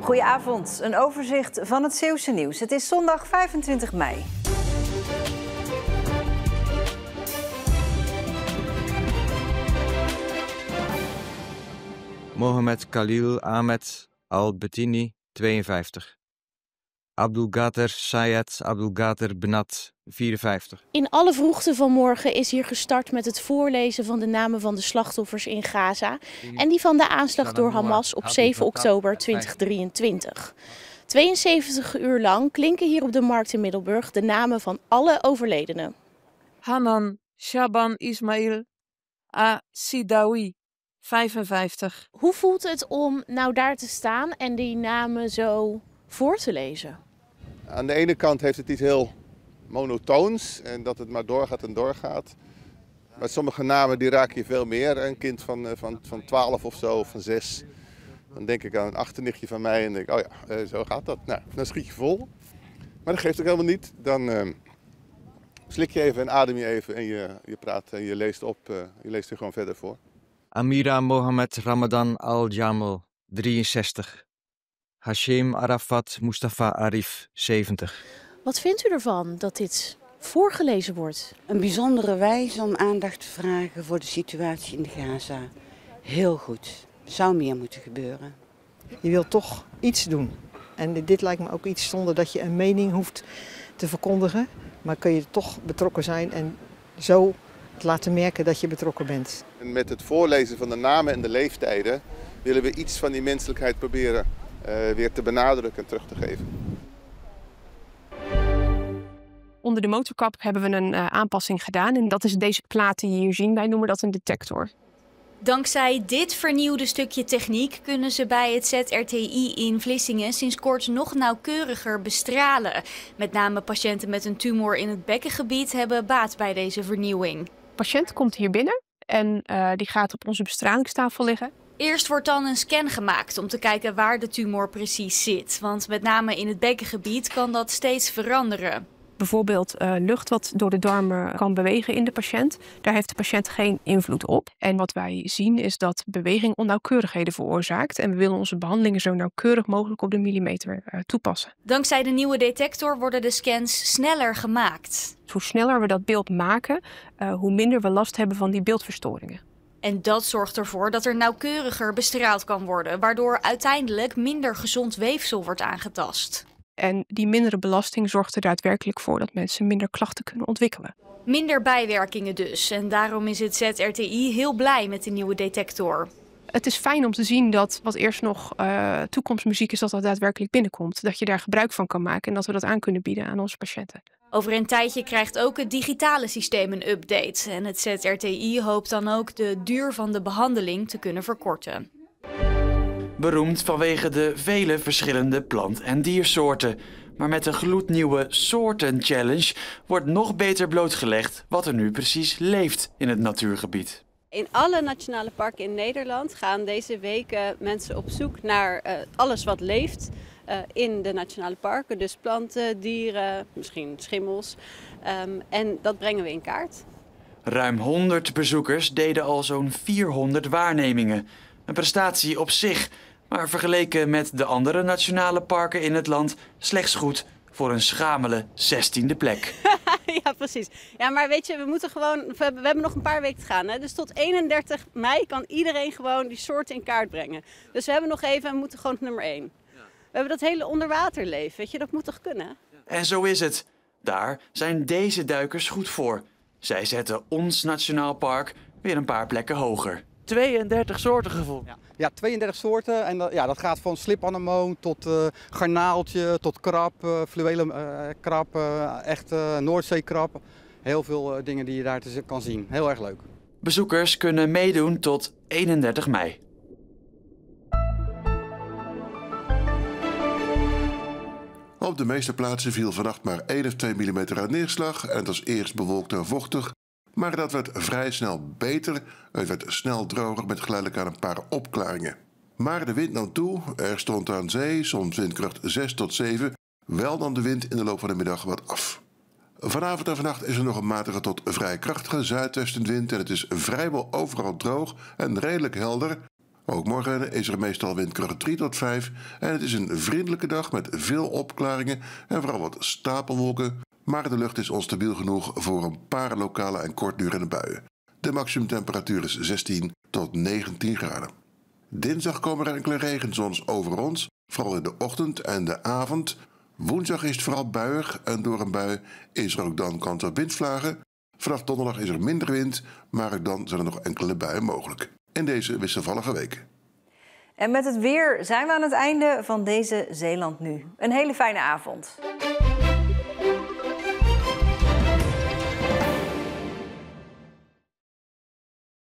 Goedenavond, een overzicht van het Zeeuwse nieuws. Het is zondag 25 mei. Mohamed Khalil Ahmed Al-Bettini, 52. Abdulgader Sayed Abdulgader Benat, 54. In alle vroegte van morgen is hier gestart met het voorlezen van de namen van de slachtoffers in Gaza en die van de aanslag door Hamas op 7 oktober 2023. 72 uur lang klinken hier op de markt in Middelburg de namen van alle overledenen. Hanan Shaban Ismail Sidawi, 55. Hoe voelt het om nou daar te staan en die namen zo voor te lezen? Aan de ene kant heeft het iets heel monotoons en dat het maar doorgaat en doorgaat. Maar sommige namen die raken je veel meer. Een kind van 12 of zo, of van 6. Dan denk ik aan een achternichtje van mij en denk ik, oh ja, zo gaat dat. Nou, dan schiet je vol. Maar dat geeft ook helemaal niet. Dan slik je even en adem je even en je praat en je leest op. Je leest er gewoon verder voor. Amira Mohammed Ramadan Al-Jamal, 63. Hashem Arafat Mustafa Arif, 70. Wat vindt u ervan dat dit voorgelezen wordt? Een bijzondere wijze om aandacht te vragen voor de situatie in de Gaza. Heel goed. Er zou meer moeten gebeuren. Je wilt toch iets doen. En dit lijkt me ook iets zonder dat je een mening hoeft te verkondigen. Maar kun je toch betrokken zijn en zo laten merken dat je betrokken bent. En met het voorlezen van de namen en de leeftijden willen we iets van die menselijkheid proberen weer te benadrukken en terug te geven. Onder de motorkap hebben we een aanpassing gedaan. En dat is deze plaat die je hier zien. Wij noemen dat een detector. Dankzij dit vernieuwde stukje techniek kunnen ze bij het ZRTI in Vlissingen sinds kort nog nauwkeuriger bestralen. Met name patiënten met een tumor in het bekkengebied hebben baat bij deze vernieuwing. De patiënt komt hier binnen en die gaat op onze bestralingstafel liggen. Eerst wordt dan een scan gemaakt om te kijken waar de tumor precies zit. Want met name in het bekkengebied kan dat steeds veranderen. Bijvoorbeeld lucht wat door de darmen kan bewegen in de patiënt. Daar heeft de patiënt geen invloed op. En wat wij zien is dat beweging onnauwkeurigheden veroorzaakt. En we willen onze behandelingen zo nauwkeurig mogelijk op de millimeter toepassen. Dankzij de nieuwe detector worden de scans sneller gemaakt. Hoe sneller we dat beeld maken, hoe minder we last hebben van die beeldverstoringen. En dat zorgt ervoor dat er nauwkeuriger bestraald kan worden, waardoor uiteindelijk minder gezond weefsel wordt aangetast. En die mindere belasting zorgt er daadwerkelijk voor dat mensen minder klachten kunnen ontwikkelen. Minder bijwerkingen dus. En daarom is het ZRTI heel blij met de nieuwe detector. Het is fijn om te zien dat wat eerst nog toekomstmuziek is, dat dat daadwerkelijk binnenkomt. Dat je daar gebruik van kan maken en dat we dat aan kunnen bieden aan onze patiënten. Over een tijdje krijgt ook het digitale systeem een update. En het ZRTI hoopt dan ook de duur van de behandeling te kunnen verkorten. Beroemd vanwege de vele verschillende plant- en diersoorten. Maar met de gloednieuwe Soorten Challenge wordt nog beter blootgelegd wat er nu precies leeft in het natuurgebied. In alle nationale parken in Nederland gaan deze weken mensen op zoek naar alles wat leeft in de nationale parken. Dus planten, dieren, misschien schimmels. En dat brengen we in kaart. Ruim 100 bezoekers deden al zo'n 400 waarnemingen. Een prestatie op zich, maar vergeleken met de andere nationale parken in het land slechts goed voor een schamele 16e plek. Ja, precies. Ja, maar weet je, we hebben nog een paar weken te gaan. Hè? Dus tot 31 mei kan iedereen gewoon die soorten in kaart brengen. Dus we hebben nog even, we moeten gewoon op nummer 1. Ja. We hebben dat hele onderwaterleven, weet je, dat moet toch kunnen? Ja. En zo is het. Daar zijn deze duikers goed voor. Zij zetten ons nationaal park weer een paar plekken hoger. 32 soorten gevonden. Ja, 32 soorten. En dat gaat van slipanemoon tot garnaaltje, tot krab, fluwelen krab, echte Noordzeekrab. Heel veel dingen die je daar kan zien. Heel erg leuk. Bezoekers kunnen meedoen tot 31 mei. Op de meeste plaatsen viel vannacht maar 1 of 2 mm aan neerslag en het was eerst bewolkt en vochtig. Maar dat werd vrij snel beter. Het werd snel droger met geleidelijk aan een paar opklaringen. Maar de wind nam toe. Er stond aan zee, soms windkracht 6 tot 7. Wel nam de wind in de loop van de middag wat af. Vanavond en vannacht is er nog een matige tot vrij krachtige zuidwestenwind. En het is vrijwel overal droog en redelijk helder. Ook morgen is er meestal windkracht 3 tot 5 en het is een vriendelijke dag met veel opklaringen en vooral wat stapelwolken. Maar de lucht is onstabiel genoeg voor een paar lokale en kortdurende buien. De maximumtemperatuur is 16 tot 19 graden. Dinsdag komen er enkele regenzons over ons, vooral in de ochtend en de avond. Woensdag is het vooral buiig en door een bui is er ook dan kans op windvlagen. Vanaf donderdag is er minder wind, maar ook dan zijn er nog enkele buien mogelijk. In deze wisselvallige weken. En met het weer zijn we aan het einde van deze Zeeland Nu. Een hele fijne avond.